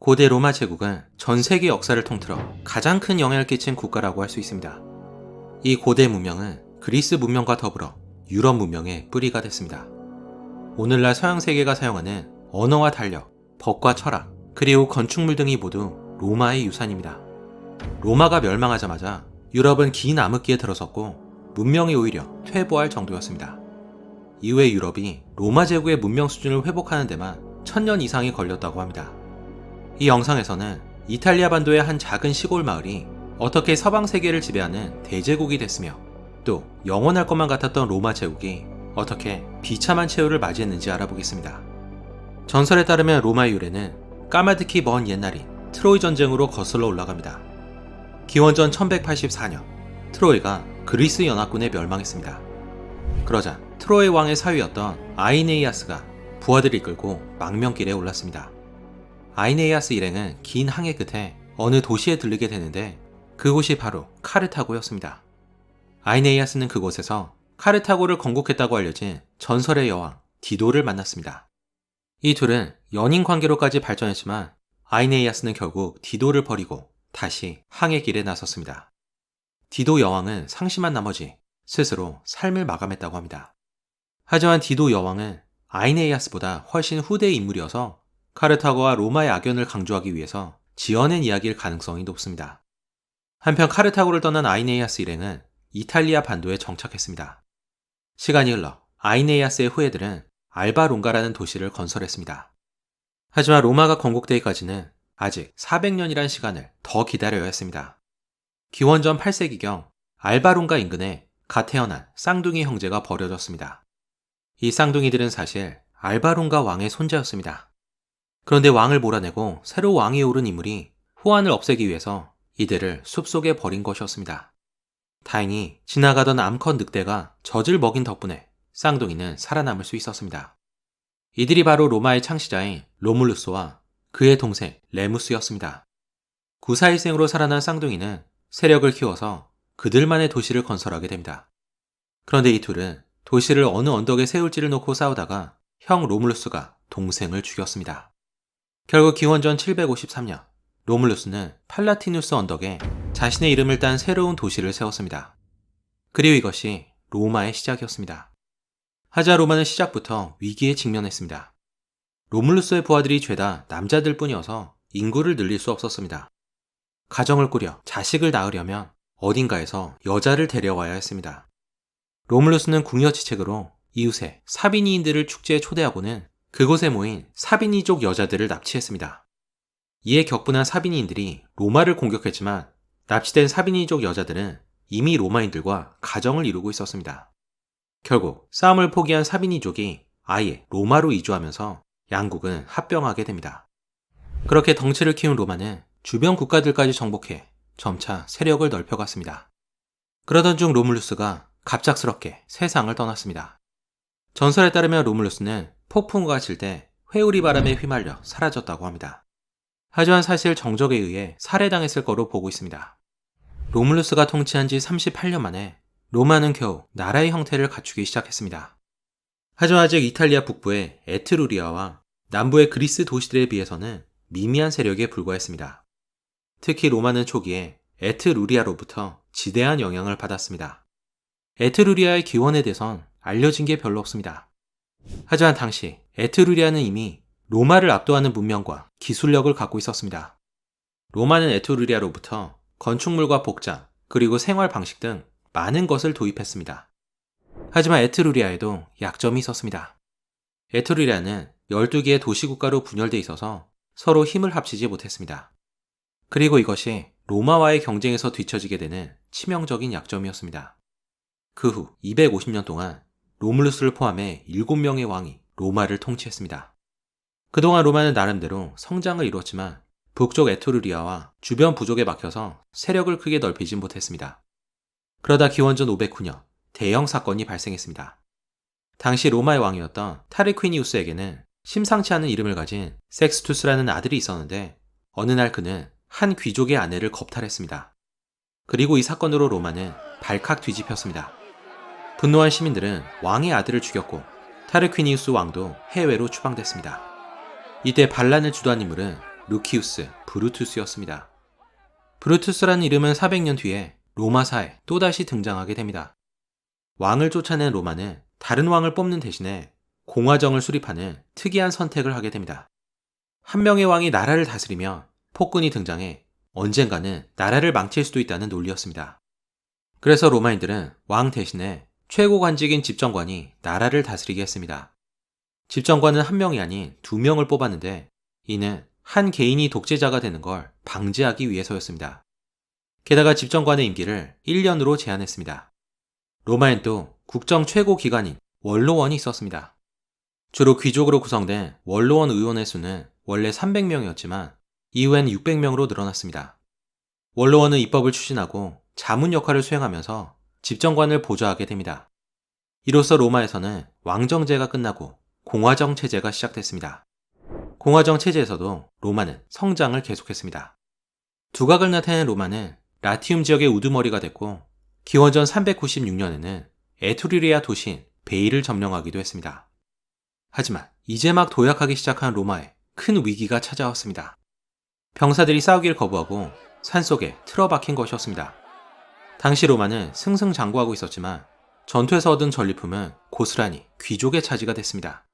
고대 로마 제국은 전 세계 역사를 통틀어 가장 큰 영향을 끼친 국가라고 할 수 있습니다. 이 고대 문명은 그리스 문명과 더불어 유럽 문명의 뿌리가 됐습니다. 오늘날 서양 세계가 사용하는 언어와 달력, 법과 철학, 그리고 건축물 등이 모두 로마의 유산입니다. 로마가 멸망하자마자 유럽은 긴 암흑기에 들어섰고 문명이 오히려 퇴보할 정도였습니다. 이후에 유럽이 로마 제국의 문명 수준을 회복하는 데만 1000년 이상이 걸렸다고 합니다. 이 영상에서는 이탈리아 반도의 한 작은 시골 마을이 어떻게 서방 세계를 지배하는 대제국이 됐으며 또 영원할 것만 같았던 로마 제국이 어떻게 비참한 최후를 맞이했는지 알아보겠습니다. 전설에 따르면 로마의 유래는 까마득히 먼 옛날인 트로이 전쟁으로 거슬러 올라갑니다. 기원전 1184년 트로이가 그리스 연합군에 멸망했습니다. 그러자 트로이 왕의 사위였던 아이네이아스가 부하들을 이끌고 망명길에 올랐습니다. 아이네이아스 일행은 긴 항해 끝에 어느 도시에 들르게 되는데 그곳이 바로 카르타고였습니다. 아이네이아스는 그곳에서 카르타고를 건국했다고 알려진 전설의 여왕 디도를 만났습니다. 이 둘은 연인 관계로까지 발전했지만 아이네이아스는 결국 디도를 버리고 다시 항해 길에 나섰습니다. 디도 여왕은 상심한 나머지 스스로 삶을 마감했다고 합니다. 하지만 디도 여왕은 아이네이아스보다 훨씬 후대의 인물이어서 카르타고와 로마의 악연을 강조하기 위해서 지어낸 이야기일 가능성이 높습니다. 한편 카르타고를 떠난 아이네이아스 일행은 이탈리아 반도에 정착했습니다. 시간이 흘러 아이네이아스의 후예들은 알바론가라는 도시를 건설했습니다. 하지만 로마가 건국되기까지는 아직 400년이란 시간을 더 기다려야 했습니다. 기원전 8세기경 알바론가 인근에 갓 태어난 쌍둥이 형제가 버려졌습니다. 이 쌍둥이들은 사실 알바론가 왕의 손자였습니다. 그런데 왕을 몰아내고 새로 왕위에 오른 인물이 후환을 없애기 위해서 이들을 숲속에 버린 것이었습니다. 다행히 지나가던 암컷 늑대가 젖을 먹인 덕분에 쌍둥이는 살아남을 수 있었습니다. 이들이 바로 로마의 창시자인 로물루스와 그의 동생 레무스였습니다. 구사일생으로 살아난 쌍둥이는 세력을 키워서 그들만의 도시를 건설하게 됩니다. 그런데 이 둘은 도시를 어느 언덕에 세울지를 놓고 싸우다가 형 로물루스가 동생을 죽였습니다. 결국 기원전 753년 로물루스는 팔라티누스 언덕에 자신의 이름을 딴 새로운 도시를 세웠습니다. 그리고 이것이 로마의 시작이었습니다. 하지만 로마는 시작부터 위기에 직면했습니다. 로물루스의 부하들이 죄다 남자들 뿐이어서 인구를 늘릴 수 없었습니다. 가정을 꾸려 자식을 낳으려면 어딘가에서 여자를 데려와야 했습니다. 로물루스는 궁여지책으로 이웃의 사비니인들을 축제에 초대하고는 그곳에 모인 사비니족 여자들을 납치했습니다. 이에 격분한 사비니인들이 로마를 공격했지만 납치된 사비니족 여자들은 이미 로마인들과 가정을 이루고 있었습니다. 결국 싸움을 포기한 사비니족이 아예 로마로 이주하면서 양국은 합병하게 됩니다. 그렇게 덩치를 키운 로마는 주변 국가들까지 정복해 점차 세력을 넓혀갔습니다. 그러던 중 로물루스가 갑작스럽게 세상을 떠났습니다. 전설에 따르면 로물루스는 폭풍우가 칠 때 회오리 바람에 휘말려 사라졌다고 합니다. 하지만 사실 정적에 의해 살해당했을 거로 보고 있습니다. 로물루스가 통치한 지 38년 만에 로마는 겨우 나라의 형태를 갖추기 시작했습니다. 하지만 아직 이탈리아 북부의 에트루리아와 남부의 그리스 도시들에 비해서는 미미한 세력에 불과했습니다. 특히 로마는 초기에 에트루리아로부터 지대한 영향을 받았습니다. 에트루리아의 기원에 대해선 알려진 게 별로 없습니다. 하지만 당시 에트루리아는 이미 로마를 압도하는 문명과 기술력을 갖고 있었습니다. 로마는 에트루리아로부터 건축물과 복장, 그리고 생활 방식 등 많은 것을 도입했습니다. 하지만 에트루리아에도 약점이 있었습니다. 에트루리아는 12개의 도시국가로 분열돼 있어서 서로 힘을 합치지 못했습니다. 그리고 이것이 로마와의 경쟁에서 뒤처지게 되는 치명적인 약점이었습니다. 그 후 250년 동안 로물루스를 포함해 7명의 왕이 로마를 통치했습니다. 그동안 로마는 나름대로 성장을 이루었지만 북쪽 에트루리아와 주변 부족에 막혀서 세력을 크게 넓히진 못했습니다. 그러다 기원전 509년 대형 사건이 발생했습니다. 당시 로마의 왕이었던 타르퀴니우스에게는 심상치 않은 이름을 가진 섹스투스라는 아들이 있었는데 어느 날 그는 한 귀족의 아내를 겁탈했습니다. 그리고 이 사건으로 로마는 발칵 뒤집혔습니다. 분노한 시민들은 왕의 아들을 죽였고 타르퀴니우스 왕도 해외로 추방됐습니다. 이때 반란을 주도한 인물은 루키우스 브루투스였습니다. 브루투스라는 이름은 400년 뒤에 로마사에 또다시 등장하게 됩니다. 왕을 쫓아낸 로마는 다른 왕을 뽑는 대신에 공화정을 수립하는 특이한 선택을 하게 됩니다. 한 명의 왕이 나라를 다스리며 폭군이 등장해 언젠가는 나라를 망칠 수도 있다는 논리였습니다. 그래서 로마인들은 왕 대신에 최고 관직인 집정관이 나라를 다스리게 했습니다. 집정관은 한 명이 아닌 2명을 뽑았는데 이는 한 개인이 독재자가 되는 걸 방지하기 위해서였습니다. 게다가 집정관의 임기를 1년으로 제한했습니다. 로마엔 또 국정 최고 기관인 원로원이 있었습니다. 주로 귀족으로 구성된 원로원 의원의 수는 원래 300명이었지만 이후엔 600명으로 늘어났습니다. 원로원은 입법을 추진하고 자문 역할을 수행하면서 집정관을 보좌하게 됩니다. 이로써 로마에서는 왕정제가 끝나고 공화정 체제가 시작됐습니다. 공화정 체제에서도 로마는 성장을 계속했습니다. 두각을 나타낸 로마는 라티움 지역의 우두머리가 됐고 기원전 396년에는 에투리리아 도시인 베이를 점령하기도 했습니다. 하지만 이제 막 도약하기 시작한 로마에 큰 위기가 찾아왔습니다. 병사들이 싸우기를 거부하고 산속에 틀어박힌 것이었습니다. 당시 로마는 승승장구하고 있었지만 전투에서 얻은 전리품은 고스란히 귀족의 차지가 됐습니다.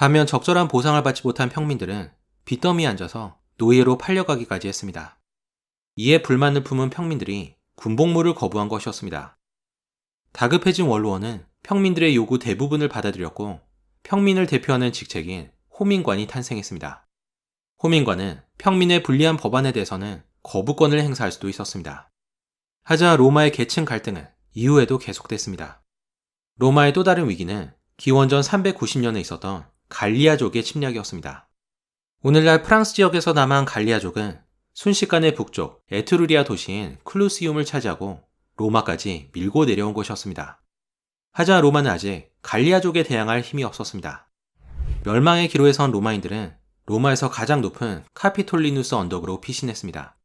반면 적절한 보상을 받지 못한 평민들은 빚더미에 앉아서 노예로 팔려가기까지 했습니다. 이에 불만을 품은 평민들이 군복무를 거부한 것이었습니다. 다급해진 원로원은 평민들의 요구 대부분을 받아들였고 평민을 대표하는 직책인 호민관이 탄생했습니다. 호민관은 평민의 불리한 법안에 대해서는 거부권을 행사할 수도 있었습니다. 하지만 로마의 계층 갈등은 이후에도 계속됐습니다. 로마의 또 다른 위기는 기원전 390년에 있었던 갈리아족의 침략이었습니다. 오늘날 프랑스 지역에서 남한 갈리아족은 순식간에 북쪽 에트루리아 도시인 클루시움을 차지하고 로마까지 밀고 내려온 것이었습니다. 하지만 로마는 아직 갈리아족에 대항할 힘이 없었습니다. 멸망의 기로에 선 로마인들은 로마에서 가장 높은 카피톨리누스 언덕으로 피신했습니다.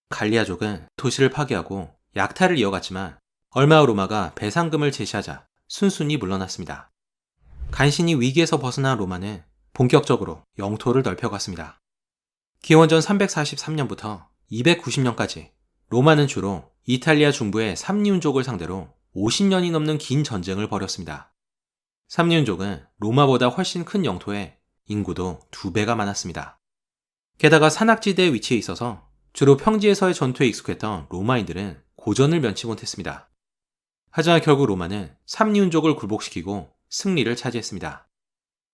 갈리아족은 도시를 파괴하고 약탈을 이어갔지만 얼마 후 로마가 배상금을 제시하자 순순히 물러났습니다. 간신히 위기에서 벗어난 로마는 본격적으로 영토를 넓혀갔습니다. 기원전 343년부터 290년까지 로마는 주로 이탈리아 중부의 삼리운족을 상대로 50년이 넘는 긴 전쟁을 벌였습니다. 삼리운족은 로마보다 훨씬 큰 영토에 인구도 2배가 많았습니다. 게다가 산악지대에 위치해 있어서 주로 평지에서의 전투에 익숙했던 로마인들은 고전을 면치 못했습니다. 하지만 결국 로마는 삼리운족을 굴복시키고 승리를 차지했습니다.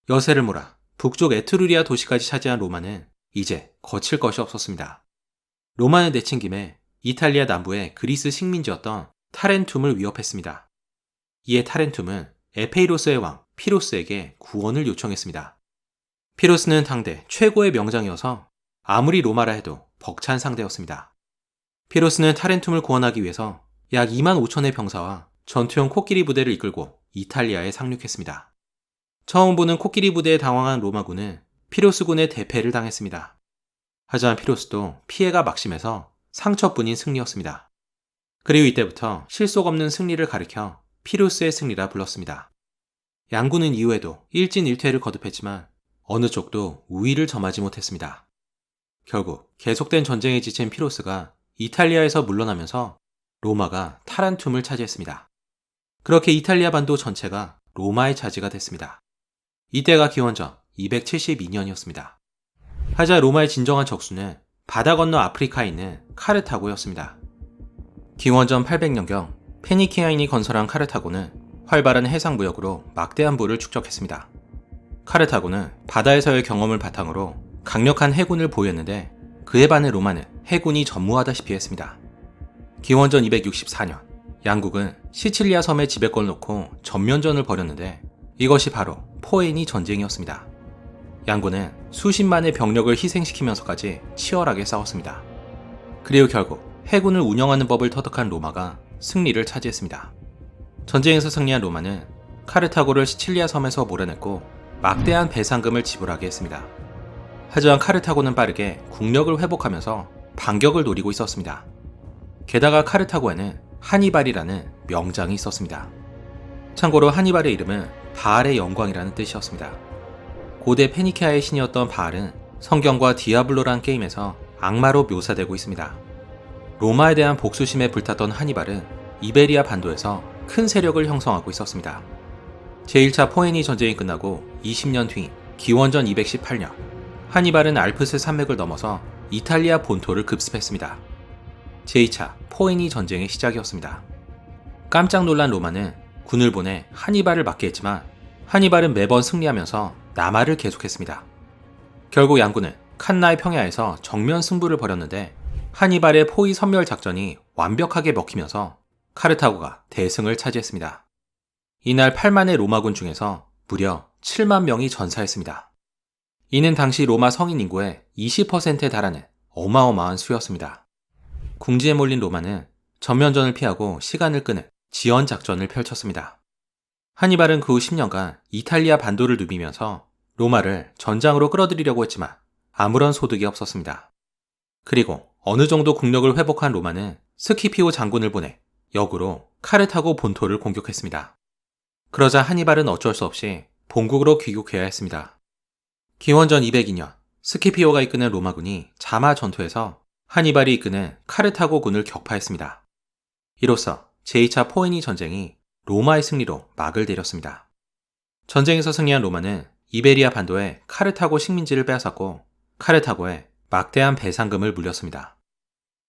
여세를 몰아 북쪽 에트루리아 도시까지 차지한 로마는 이제 거칠 것이 없었습니다. 로마는 내친 김에 이탈리아 남부의 그리스 식민지였던 타렌툼을 위협했습니다. 이에 타렌툼은 에페이로스의 왕 피로스에게 구원을 요청했습니다. 피로스는 당대 최고의 명장이어서 아무리 로마라 해도 벅찬 상대였습니다. 피로스는 타렌툼을 구원하기 위해서 약 2만 5천의 병사와 전투용 코끼리 부대를 이끌고 이탈리아에 상륙했습니다. 처음 보는 코끼리 부대에 당황한 로마군은 피로스군의 대패를 당했습니다. 하지만 피로스도 피해가 막심해서 상처뿐인 승리였습니다. 그리고 이때부터 실속 없는 승리를 가리켜 피로스의 승리라 불렀습니다. 양군은 이후에도 일진일퇴를 거듭했지만 어느 쪽도 우위를 점하지 못했습니다. 결국 계속된 전쟁에 지친 피로스가 이탈리아에서 물러나면서 로마가 타란툼을 차지했습니다. 그렇게 이탈리아 반도 전체가 로마의 차지가 됐습니다. 이때가 기원전 272년이었습니다. 하지만 로마의 진정한 적수는 바다 건너 아프리카에 있는 카르타고였습니다. 기원전 800년경 페니키아인이 건설한 카르타고는 활발한 해상무역으로 막대한 부를 축적했습니다. 카르타고는 바다에서의 경험을 바탕으로 강력한 해군을 보유했는데 그에 반해 로마는 해군이 전무하다시피 했습니다. 기원전 264년 양국은 시칠리아 섬에 지배권을 놓고 전면전을 벌였는데 이것이 바로 포에니 전쟁이었습니다. 양군은 수십만의 병력을 희생시키면서까지 치열하게 싸웠습니다. 그리고 결국 해군을 운영하는 법을 터득한 로마가 승리를 차지했습니다. 전쟁에서 승리한 로마는 카르타고를 시칠리아 섬에서 몰아냈고 막대한 배상금을 지불하게 했습니다. 하지만 카르타고는 빠르게 국력을 회복하면서 반격을 노리고 있었습니다. 게다가 카르타고에는 하니발이라는 명장이 있었습니다. 참고로 하니발의 이름은 바알의 영광이라는 뜻이었습니다. 고대 페니키아의 신이었던 바알은 성경과 디아블로란 게임에서 악마로 묘사되고 있습니다. 로마에 대한 복수심에 불탔던 하니발은 이베리아 반도에서 큰 세력을 형성하고 있었습니다. 제1차 포에니 전쟁이 끝나고 20년 뒤인 기원전 218년, 하니발은 알프스 산맥을 넘어서 이탈리아 본토를 급습했습니다. 제2차 포에니 전쟁의 시작이었습니다. 깜짝 놀란 로마는 군을 보내 하니발을 막게 했지만 하니발은 매번 승리하면서 남하를 계속했습니다. 결국 양군은 칸나의 평야에서 정면 승부를 벌였는데 하니발의 포위 섬멸 작전이 완벽하게 먹히면서 카르타고가 대승을 차지했습니다. 이날 8만의 로마군 중에서 무려 7만 명이 전사했습니다. 이는 당시 로마 성인 인구의 20%에 달하는 어마어마한 수였습니다. 궁지에 몰린 로마는 전면전을 피하고 시간을 끄는 지연 작전을 펼쳤습니다. 하니발은 그 후 10년간 이탈리아 반도를 누비면서 로마를 전장으로 끌어들이려고 했지만 아무런 소득이 없었습니다. 그리고 어느 정도 국력을 회복한 로마는 스키피오 장군을 보내 역으로 카르타고 본토를 공격했습니다. 그러자 하니발은 어쩔 수 없이 본국으로 귀국해야 했습니다. 기원전 202년 스키피오가 이끄는 로마군이 자마 전투에서 하니발이 이끄는 카르타고군을 격파했습니다. 이로써 제2차 포에니 전쟁이 로마의 승리로 막을 내렸습니다. 전쟁에서 승리한 로마는 이베리아 반도의 카르타고 식민지를 빼앗았고 카르타고에 막대한 배상금을 물렸습니다.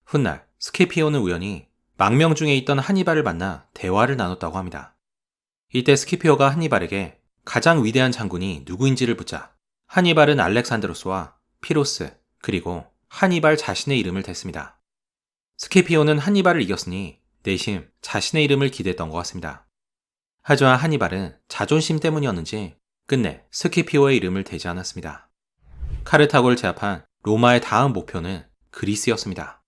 훗날 스키피오는 우연히 망명 중에 있던 하니발을 만나 대화를 나눴다고 합니다. 이때 스키피오가 하니발에게 가장 위대한 장군이 누구인지를 묻자 하니발은 알렉산드로스와 피로스 그리고 하니발 자신의 이름을 댔습니다. 스키피오는 하니발을 이겼으니 내심 자신의 이름을 기대했던 것 같습니다. 하지만 하니발은 자존심 때문이었는지 끝내 스키피오의 이름을 대지 않았습니다. 카르타고를 제압한 로마의 다음 목표는 그리스였습니다.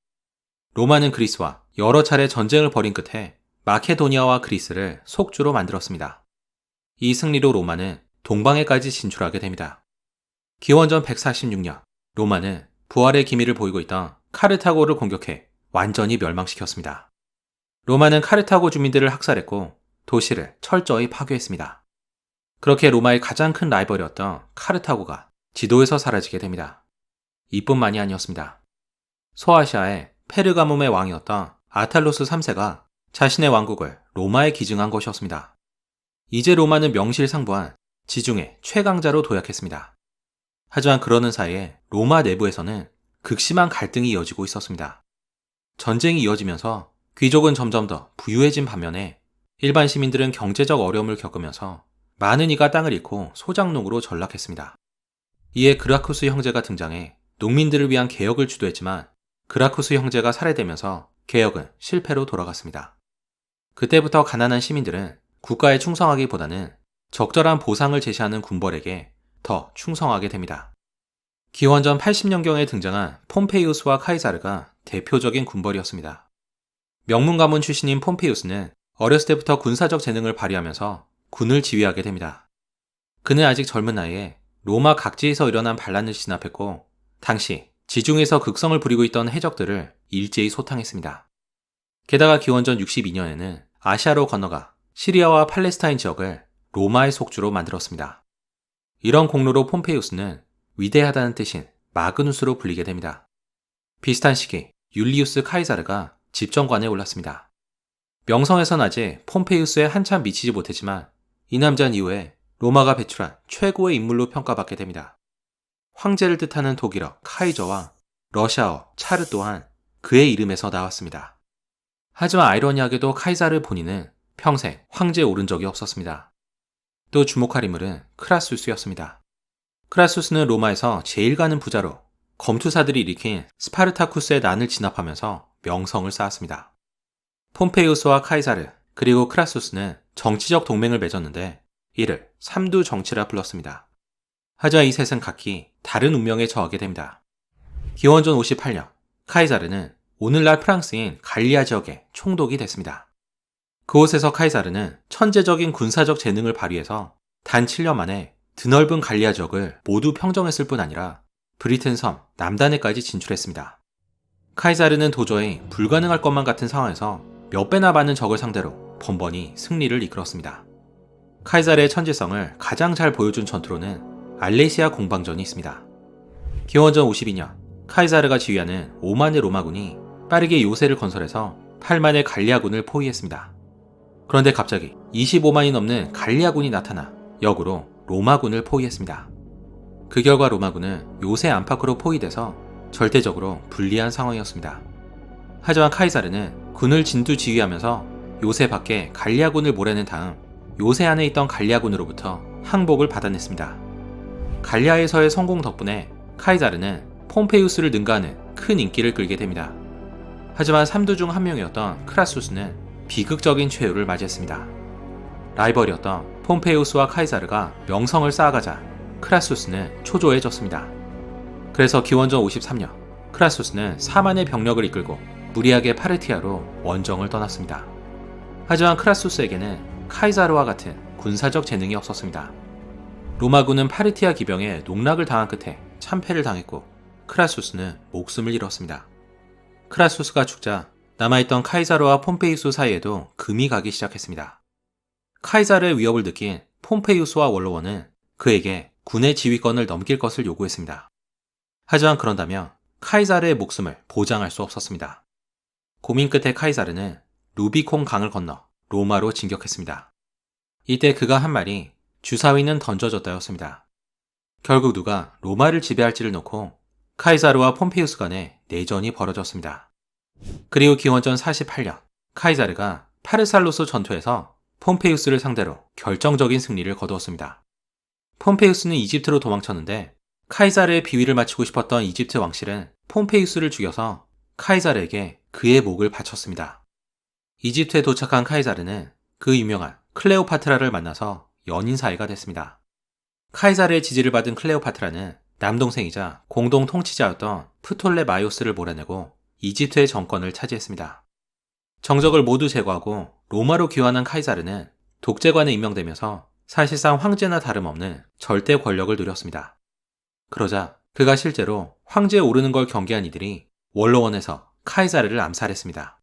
로마는 그리스와 여러 차례 전쟁을 벌인 끝에 마케도니아와 그리스를 속주로 만들었습니다. 이 승리로 로마는 동방에까지 진출하게 됩니다. 기원전 146년 로마는 부활의 기미를 보이고 있던 카르타고를 공격해 완전히 멸망시켰습니다. 로마는 카르타고 주민들을 학살했고 도시를 철저히 파괴했습니다. 그렇게 로마의 가장 큰 라이벌이었던 카르타고가 지도에서 사라지게 됩니다. 이뿐만이 아니었습니다. 소아시아의 페르가몬의 왕이었던 아탈로스 3세가 자신의 왕국을 로마에 기증한 것이었습니다. 이제 로마는 명실상부한 지중해 최강자로 도약했습니다. 하지만 그러는 사이에 로마 내부에서는 극심한 갈등이 이어지고 있었습니다. 전쟁이 이어지면서 귀족은 점점 더 부유해진 반면에 일반 시민들은 경제적 어려움을 겪으면서 많은 이가 땅을 잃고 소작농으로 전락했습니다. 이에 그라쿠스 형제가 등장해 농민들을 위한 개혁을 주도했지만 그라쿠스 형제가 살해되면서 개혁은 실패로 돌아갔습니다. 그때부터 가난한 시민들은 국가에 충성하기보다는 적절한 보상을 제시하는 군벌에게 더 충성하게 됩니다. 기원전 80년경에 등장한 폼페이우스와 카이사르가 대표적인 군벌이었습니다. 명문 가문 출신인 폼페이우스는 어렸을 때부터 군사적 재능을 발휘하면서 군을 지휘하게 됩니다. 그는 아직 젊은 나이에 로마 각지에서 일어난 반란을 진압했고 당시 지중해에서 극성을 부리고 있던 해적들을 일제히 소탕했습니다. 게다가 기원전 62년에는 아시아로 건너가 시리아와 팔레스타인 지역을 로마의 속주로 만들었습니다. 이런 공로로 폼페이우스는 위대하다는 뜻인 마그누스로 불리게 됩니다. 비슷한 시기 율리우스 카이사르가 집정관에 올랐습니다. 명성에선 아직 폼페이우스에 한참 미치지 못했지만 이 남자는 이후에 로마가 배출한 최고의 인물로 평가받게 됩니다. 황제를 뜻하는 독일어 카이저와 러시아어 차르 또한 그의 이름에서 나왔습니다. 하지만 아이러니하게도 카이사르 본인은 평생 황제에 오른 적이 없었습니다. 또 주목할 인물은 크라수스였습니다. 크라수스는 로마에서 제일 가는 부자로 검투사들이 일으킨 스파르타쿠스의 난을 진압하면서 명성을 쌓았습니다. 폼페이우스와 카이사르 그리고 크라수스는 정치적 동맹을 맺었는데 이를 삼두 정치라 불렀습니다. 하지만 이 셋은 각기 다른 운명에 처하게 됩니다. 기원전 58년 카이사르는 오늘날 프랑스인 갈리아 지역의 총독이 됐습니다. 그곳에서 카이사르는 천재적인 군사적 재능을 발휘해서 단 7년 만에 드넓은 갈리아 지역을 모두 평정했을 뿐 아니라 브리튼 섬 남단에까지 진출했습니다. 카이사르는 도저히 불가능할 것만 같은 상황에서 몇 배나 많은 적을 상대로 번번이 승리를 이끌었습니다. 카이사르의 천재성을 가장 잘 보여준 전투로는 알레시아 공방전이 있습니다. 기원전 52년 카이사르가 지휘하는 5만의 로마군이 빠르게 요새를 건설해서 8만의 갈리아군을 포위했습니다. 그런데 갑자기 25만이 넘는 갈리아군이 나타나 역으로 로마군을 포위했습니다. 그 결과 로마군은 요새 안팎으로 포위돼서 절대적으로 불리한 상황이었습니다. 하지만 카이사르는 군을 진두지휘하면서 요새 밖에 갈리아군을 몰아낸 다음 요새 안에 있던 갈리아군으로부터 항복을 받아냈습니다. 갈리아에서의 성공 덕분에 카이사르는 폼페이우스를 능가하는 큰 인기를 끌게 됩니다. 하지만 3두 중 한 명이었던 크라수스는 비극적인 최후를 맞이했습니다. 라이벌이었던 폼페이우스와 카이사르가 명성을 쌓아가자 크라수스는 초조해졌습니다. 그래서 기원전 53년 크라수스는 4만의 병력을 이끌고 무리하게 파르티아로 원정을 떠났습니다. 하지만 크라수스에게는 카이사르와 같은 군사적 재능이 없었습니다. 로마군은 파르티아 기병에 농락을 당한 끝에 참패를 당했고 크라수스는 목숨을 잃었습니다. 크라수스가 죽자 남아있던 카이사르와 폼페이우스 사이에도 금이 가기 시작했습니다. 카이사르의 위협을 느낀 폼페이우스와 원로원은 그에게 군의 지휘권을 넘길 것을 요구했습니다. 하지만 그런다면 카이사르의 목숨을 보장할 수 없었습니다. 고민 끝에 카이사르는 루비콘 강을 건너 로마로 진격했습니다. 이때 그가 한 말이 주사위는 던져졌다였습니다. 결국 누가 로마를 지배할지를 놓고 카이사르와 폼페이우스 간에 내전이 벌어졌습니다. 그리고 기원전 48년 카이사르가 파르살로스 전투에서 폼페이우스를 상대로 결정적인 승리를 거두었습니다. 폼페이우스는 이집트로 도망쳤는데 카이사르의 비위를 맞추고 싶었던 이집트 왕실은 폼페이우스를 죽여서 카이사르에게 그의 목을 바쳤습니다. 이집트에 도착한 카이사르는 그 유명한 클레오파트라를 만나서 연인 사이가 됐습니다. 카이사르의 지지를 받은 클레오파트라는 남동생이자 공동 통치자였던 프톨레마이오스를 몰아내고 이집트의 정권을 차지했습니다. 정적을 모두 제거하고 로마로 귀환한 카이사르는 독재관에 임명되면서 사실상 황제나 다름없는 절대 권력을 누렸습니다. 그러자 그가 실제로 황제에 오르는 걸 경계한 이들이 원로원에서 카이사르를 암살했습니다.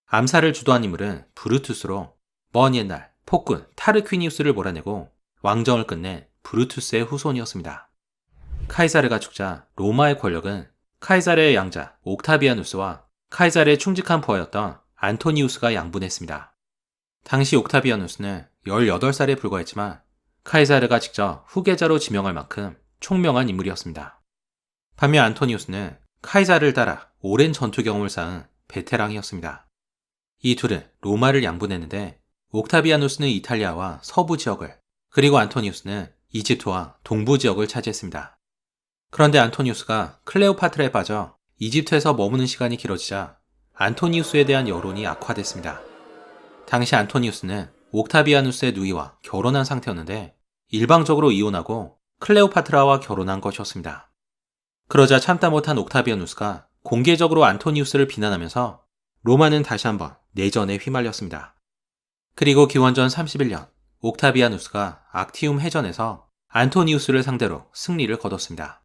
암살을 주도한 인물은 브루투스로 먼 옛날 폭군 타르퀴니우스를 몰아내고 왕정을 끝낸 브루투스의 후손이었습니다. 카이사르가 죽자 로마의 권력은 카이사르의 양자 옥타비아누스와 카이사르의 충직한 부하였던 안토니우스가 양분했습니다. 당시 옥타비아누스는 18살에 불과했지만 카이사르가 직접 후계자로 지명할 만큼 총명한 인물이었습니다. 반면 안토니우스는 카이사르를 따라 오랜 전투 경험을 쌓은 베테랑이었습니다. 이 둘은 로마를 양분했는데 옥타비아누스는 이탈리아와 서부 지역을, 그리고 안토니우스는 이집트와 동부 지역을 차지했습니다. 그런데 안토니우스가 클레오파트라에 빠져 이집트에서 머무는 시간이 길어지자 안토니우스에 대한 여론이 악화됐습니다. 당시 안토니우스는 옥타비아누스의 누이와 결혼한 상태였는데 일방적으로 이혼하고 클레오파트라와 결혼한 것이었습니다. 그러자 참다 못한 옥타비아누스가 공개적으로 안토니우스를 비난하면서 로마는 다시 한번 내전에 휘말렸습니다. 그리고 기원전 31년 옥타비아누스가 악티움 해전에서 안토니우스를 상대로 승리를 거뒀습니다.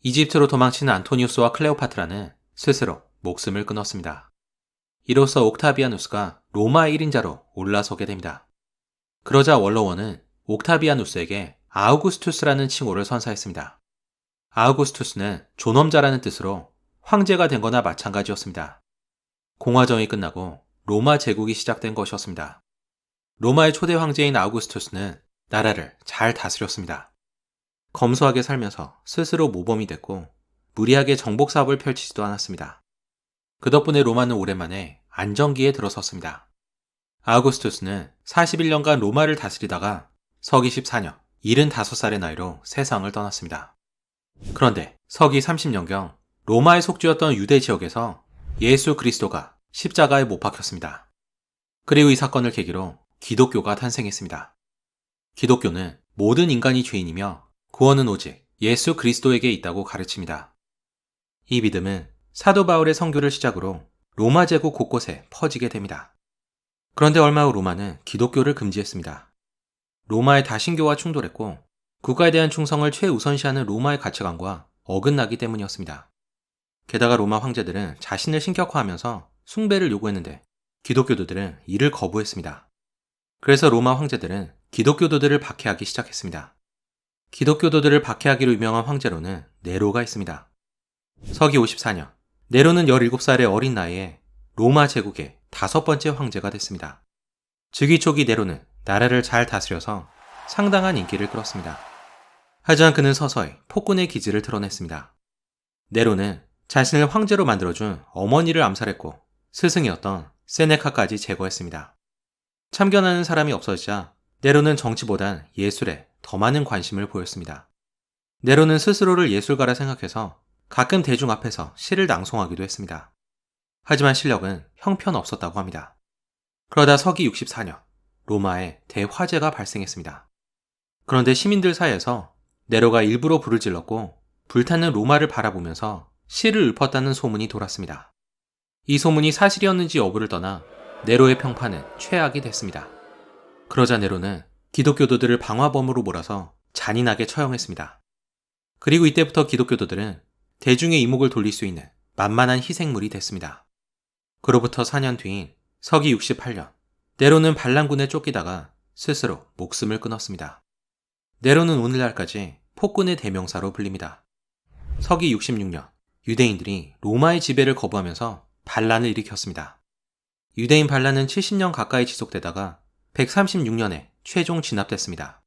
이집트로 도망친 안토니우스와 클레오파트라는 스스로 목숨을 끊었습니다. 이로써 옥타비아누스가 로마 1인자로 올라서게 됩니다. 그러자 원로원은 옥타비아누스에게 아우구스투스라는 칭호를 선사했습니다. 아우구스투스는 존엄자라는 뜻으로 황제가 된 거나 마찬가지였습니다. 공화정이 끝나고 로마 제국이 시작된 것이었습니다. 로마의 초대 황제인 아우구스투스는 나라를 잘 다스렸습니다. 검소하게 살면서 스스로 모범이 됐고 무리하게 정복 사업을 펼치지도 않았습니다. 그 덕분에 로마는 오랜만에 안정기에 들어섰습니다. 아우구스투스는 41년간 로마를 다스리다가 서기 14년 75살의 나이로 세상을 떠났습니다. 그런데 서기 30년경 로마의 속주였던 유대 지역에서 예수 그리스도가 십자가에 못 박혔습니다. 그리고 이 사건을 계기로 기독교가 탄생했습니다. 기독교는 모든 인간이 죄인이며 구원은 오직 예수 그리스도에게 있다고 가르칩니다. 이 믿음은 사도 바울의 선교를 시작으로 로마 제국 곳곳에 퍼지게 됩니다. 그런데 얼마 후 로마는 기독교를 금지했습니다. 로마의 다신교와 충돌했고 국가에 대한 충성을 최우선시하는 로마의 가치관과 어긋나기 때문이었습니다. 게다가 로마 황제들은 자신을 신격화하면서 숭배를 요구했는데 기독교도들은 이를 거부했습니다. 그래서 로마 황제들은 기독교도들을 박해하기 시작했습니다. 기독교도들을 박해하기로 유명한 황제로는 네로가 있습니다. 서기 54년, 네로는 17살의 어린 나이에 로마 제국의 5번째 황제가 됐습니다. 즉위 초기 네로는 나라를 잘 다스려서 상당한 인기를 끌었습니다. 하지만 그는 서서히 폭군의 기질을 드러냈습니다. 네로는 자신을 황제로 만들어준 어머니를 암살했고 스승이었던 세네카까지 제거했습니다. 참견하는 사람이 없어지자 네로는 정치보단 예술에 더 많은 관심을 보였습니다. 네로는 스스로를 예술가라 생각해서 가끔 대중 앞에서 시를 낭송하기도 했습니다. 하지만 실력은 형편없었다고 합니다. 그러다 서기 64년 로마에 대화재가 발생했습니다. 그런데 시민들 사이에서 네로가 일부러 불을 질렀고 불타는 로마를 바라보면서 시를 읊었다는 소문이 돌았습니다. 이 소문이 사실이었는지 여부를 떠나 네로의 평판은 최악이 됐습니다. 그러자 네로는 기독교도들을 방화범으로 몰아서 잔인하게 처형했습니다. 그리고 이때부터 기독교도들은 대중의 이목을 돌릴 수 있는 만만한 희생물이 됐습니다. 그로부터 4년 뒤인 서기 68년, 네로는 반란군에 쫓기다가 스스로 목숨을 끊었습니다. 네로는 오늘날까지 폭군의 대명사로 불립니다. 서기 66년, 유대인들이 로마의 지배를 거부하면서 반란을 일으켰습니다. 유대인 반란은 70년 가까이 지속되다가 136년에 최종 진압됐습니다.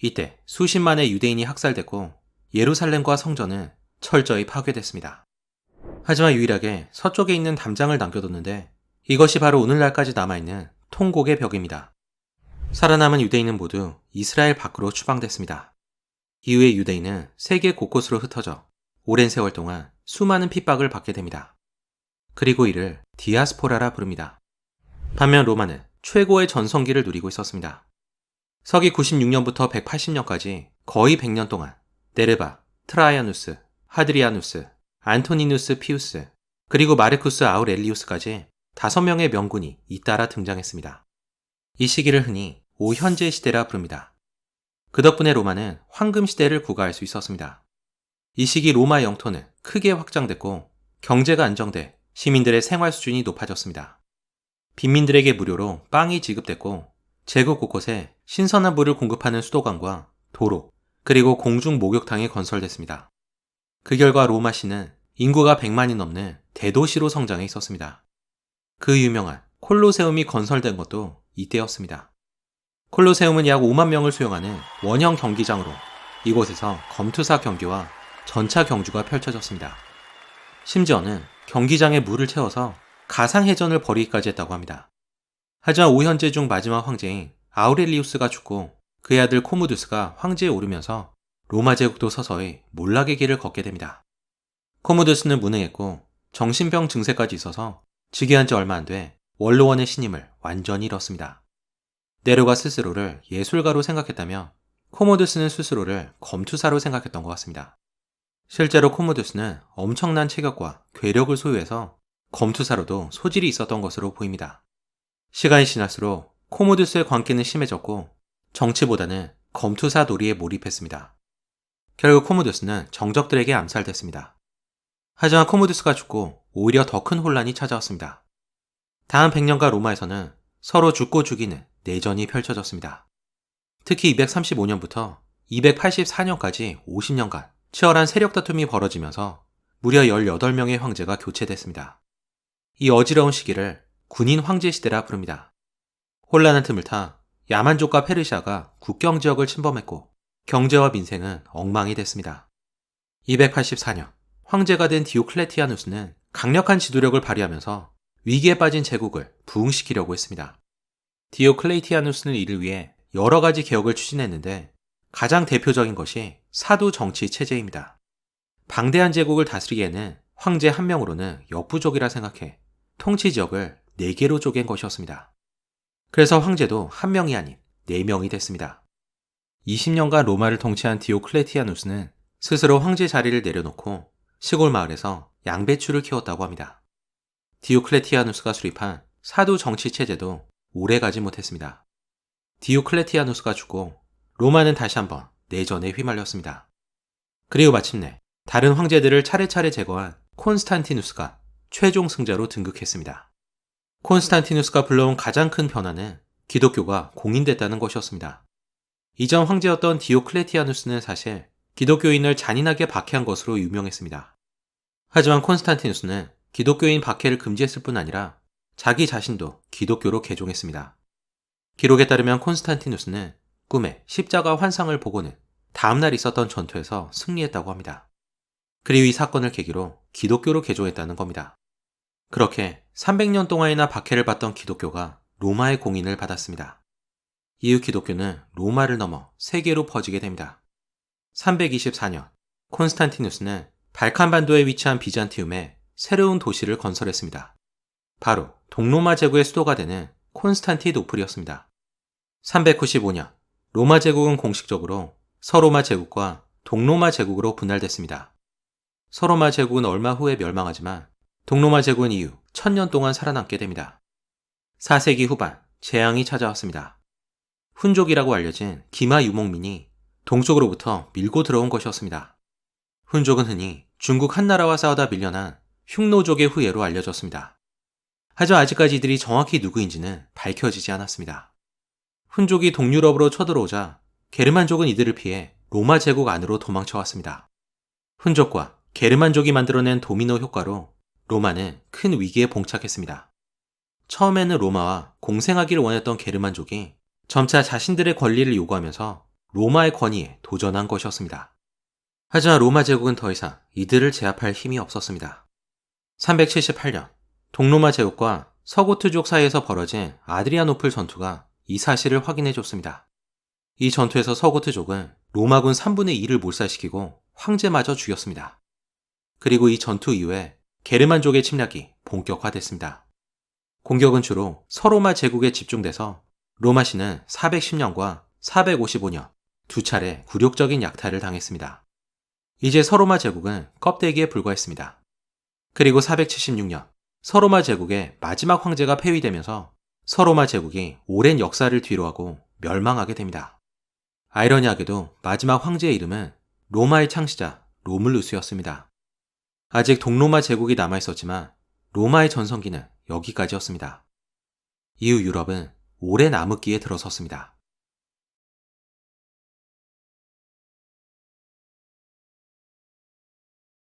이때 수십만의 유대인이 학살됐고 예루살렘과 성전은 철저히 파괴됐습니다. 하지만 유일하게 서쪽에 있는 담장을 남겨뒀는데 이것이 바로 오늘날까지 남아있는 통곡의 벽입니다. 살아남은 유대인은 모두 이스라엘 밖으로 추방됐습니다. 이후에 유대인은 세계 곳곳으로 흩어져 오랜 세월 동안 수많은 핍박을 받게 됩니다. 그리고 이를 디아스포라라 부릅니다. 반면 로마는 최고의 전성기를 누리고 있었습니다. 서기 96년부터 180년까지 거의 100년 동안 네르바, 트라이아누스, 하드리아누스, 안토니누스 피우스, 그리고 마르쿠스 아우렐리우스까지 5명의 명군이 잇따라 등장했습니다. 이 시기를 흔히 오현재 시대라 부릅니다. 그 덕분에 로마는 황금 시대를 구가할 수 있었습니다. 이 시기 로마 영토는 크게 확장됐고 경제가 안정돼 시민들의 생활 수준이 높아졌습니다. 빈민들에게 무료로 빵이 지급됐고 제국 곳곳에 신선한 물을 공급하는 수도관과 도로, 그리고 공중 목욕탕이 건설됐습니다. 그 결과 로마시는 인구가 100만이 넘는 대도시로 성장해 있었습니다. 그 유명한 콜로세움이 건설된 것도 이때였습니다. 콜로세움은 약 5만 명을 수용하는 원형 경기장으로 이곳에서 검투사 경기와 전차 경주가 펼쳐졌습니다. 심지어는 경기장에 물을 채워서 가상해전을 벌이기까지 했다고 합니다. 하지만 오현제 중 마지막 황제인 아우렐리우스가 죽고 그의 아들 코모두스가 황제에 오르면서 로마 제국도 서서히 몰락의 길을 걷게 됩니다. 코모두스는 무능했고 정신병 증세까지 있어서 즉위한 지 얼마 안 돼 원로원의 신임을 완전히 잃었습니다. 네로가 스스로를 예술가로 생각했다며 코모두스는 스스로를 검투사로 생각했던 것 같습니다. 실제로 코모두스는 엄청난 체격과 괴력을 소유해서 검투사로도 소질이 있었던 것으로 보입니다. 시간이 지날수록 코모두스의 관계는 심해졌고 정치보다는 검투사 놀이에 몰입했습니다. 결국 코모두스는 정적들에게 암살됐습니다. 하지만 코모두스가 죽고 오히려 더 큰 혼란이 찾아왔습니다. 다음 100년간 로마에서는 서로 죽고 죽이는 내전이 펼쳐졌습니다. 특히 235년부터 284년까지 50년간 치열한 세력 다툼이 벌어지면서 무려 18명의 황제가 교체됐습니다. 이 어지러운 시기를 군인 황제 시대라 부릅니다. 혼란한 틈을 타 야만족과 페르시아가 국경 지역을 침범했고 경제와 민생은 엉망이 됐습니다. 284년 황제가 된 디오클레티아누스는 강력한 지도력을 발휘하면서 위기에 빠진 제국을 부흥시키려고 했습니다. 디오클레티아누스는 이를 위해 여러 가지 개혁을 추진했는데 가장 대표적인 것이 사두 정치 체제입니다. 방대한 제국을 다스리기에는 황제 한 명으로는 역부족이라 생각해 통치 지역을 4개로 쪼갠 것이었습니다. 그래서 황제도 한 명이 아닌 4명이 됐습니다. 20년간 로마를 통치한 디오클레티아누스는 스스로 황제 자리를 내려놓고 시골 마을에서 양배추를 키웠다고 합니다. 디오클레티아누스가 수립한 사두 정치 체제도 오래가지 못했습니다. 디오클레티아누스가 죽고 로마는 다시 한번 내전에 휘말렸습니다. 그리고 마침내 다른 황제들을 차례차례 제거한 콘스탄티누스가 최종 승자로 등극했습니다. 콘스탄티누스가 불러온 가장 큰 변화는 기독교가 공인됐다는 것이었습니다. 이전 황제였던 디오클레티아누스는 사실 기독교인을 잔인하게 박해한 것으로 유명했습니다. 하지만 콘스탄티누스는 기독교인 박해를 금지했을 뿐 아니라 자기 자신도 기독교로 개종했습니다. 기록에 따르면 콘스탄티누스는 꿈에 십자가 환상을 보고는 다음날 있었던 전투에서 승리했다고 합니다. 그리고 이 사건을 계기로 기독교로 개종했다는 겁니다. 그렇게 300년 동안이나 박해를 받던 기독교가 로마의 공인을 받았습니다. 이후 기독교는 로마를 넘어 세계로 퍼지게 됩니다. 324년, 콘스탄티누스는 발칸반도에 위치한 비잔티움에 새로운 도시를 건설했습니다. 바로 동로마 제국의 수도가 되는 콘스탄티노플이었습니다. 395년, 로마 제국은 공식적으로 서로마 제국과 동로마 제국으로 분할됐습니다. 서로마 제국은 얼마 후에 멸망하지만 동로마 제국은 이후 1000년 동안 살아남게 됩니다. 4세기 후반, 재앙이 찾아왔습니다. 훈족이라고 알려진 기마 유목민이 동쪽으로부터 밀고 들어온 것이었습니다. 훈족은 흔히 중국 한나라와 싸우다 밀려난 흉노족의 후예로 알려졌습니다. 하지만 아직까지 이들이 정확히 누구인지는 밝혀지지 않았습니다. 훈족이 동유럽으로 쳐들어오자 게르만족은 이들을 피해 로마 제국 안으로 도망쳐왔습니다. 훈족과 게르만족이 만들어낸 도미노 효과로 로마는 큰 위기에 봉착했습니다. 처음에는 로마와 공생하기를 원했던 게르만족이 점차 자신들의 권리를 요구하면서 로마의 권위에 도전한 것이었습니다. 하지만 로마 제국은 더 이상 이들을 제압할 힘이 없었습니다. 378년, 동로마 제국과 서고트족 사이에서 벌어진 아드리아노플 전투가 이 사실을 확인해줬습니다. 이 전투에서 서고트족은 로마군 3분의 2를 몰살시키고 황제마저 죽였습니다. 그리고 이 전투 이후에 게르만족의 침략이 본격화됐습니다. 공격은 주로 서로마 제국에 집중돼서 로마시는 410년과 455년 두 차례 굴욕적인 약탈을 당했습니다. 이제 서로마 제국은 껍데기에 불과했습니다. 그리고 476년 서로마 제국의 마지막 황제가 폐위되면서 서로마 제국이 오랜 역사를 뒤로하고 멸망하게 됩니다. 아이러니하게도 마지막 황제의 이름은 로마의 창시자 로물루스였습니다. 아직 동로마 제국이 남아있었지만 로마의 전성기는 여기까지였습니다. 이후 유럽은 오랜 암흑기에 들어섰습니다.